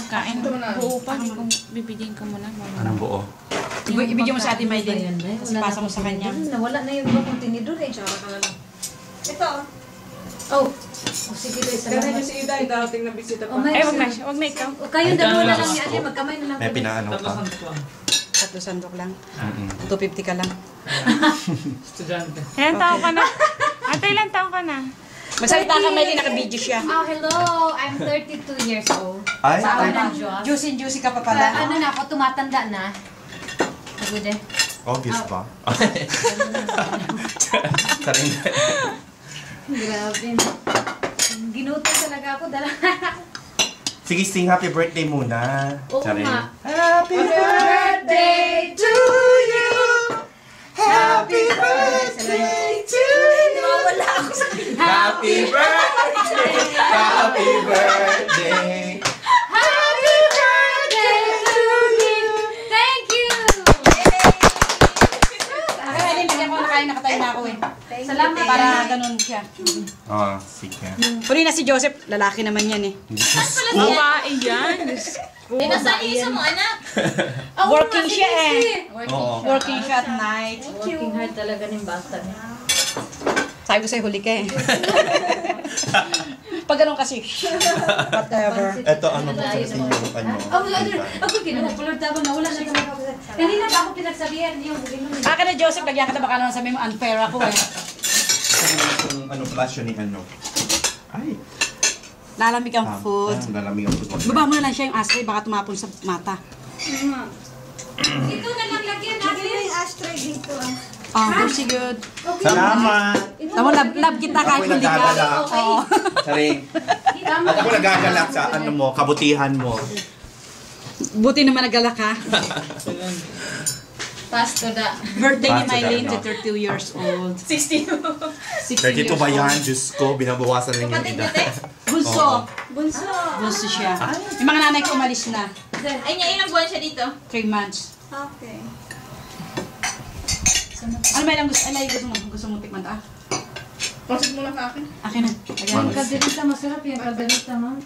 pagkain. Buo pa, bibigyan ka muna. Anong buo? Ibigyan mo sa atin may din. Pasa mo sa kanya. Nawala na yung ibang kontinidor eh. Tsaka ka na lang. Ito. Oh. Sige tayo, salamat. Kaya si Ida, yung darating na bisita pa. Ay, wag na ikaw. Kayo dalawa na lang ni Ate, magkamay na lang. May pinaano pa. 3 sandok lang. 250 ka lang. Estudyante. Ilan taon ka na? Ate, ilan taon ka na? Magsalita ka, Miley, naka-video siya. Oh, hello. I'm 32 years old. Ay? Sa ako ng Diyos. Juicy ka pa pala. Ano na ako, tumatanda na. Good eh. Obvious ba? Saring. Grabe. Ginuto talaga ako. Sige, sing happy birthday muna. Oo Saring. nga. Happy birthday to you! Happy birthday to you! Wala ako sa Happy birthday! Happy birthday! Happy birthday to you! Thank you! Kaya Miley, bigyan ko na kain, nakatayo na ako eh. Salamat. Para ganun siya. Oh, sige. Huli na si Joseph, lalaki naman yan eh. Babae yan. Nasaan yung isa mo, anak? Working siya eh. Oo. Working siya at night. Working hard talaga ng bata niya. Sabi ko sa'yo, huli ka eh. Pag ganun kasi, whatever. Ito, ano ba sa inyo? Ano? Ako kinupulod ako na wala na sa mga. Kanina pa ako pinagsabihan yung Baka na Joseph, lagyan ka na baka naman sabihin mo unfair ako eh. Yung ano, flash yun yung ano. Ay. Lalamig ang food. Lalamig ang food. Baba mo na lang siya yung ashtray, baka tumapon sa mata. Ito na lang lagyan natin. Yung ashtray dito ah. Very good. Salamat! Tama, love kita kahit Ako'y hindi ka. nagagalak. Oo. Saring. At ako nagagalak sa ano mo, kabutihan mo. Buti naman nagala ka. Pasto da. Birthday ni Paso Mylene, daw, no? 32 years old. 60. 60 32 ba yan? Diyos ko, binabawasan lang yung Kapatid edad. niya, te? Bunso. Bunso. Bunso siya. Yung mga nanay ko umalis na. Ay, niya, ilang buwan siya dito? 3 months. Okay. Ano may lang gusto mo tikman ta? Pasok mo lang sa akin. Akin na. Lagyan mo. Kalderita masarap yan. Kalderita mo.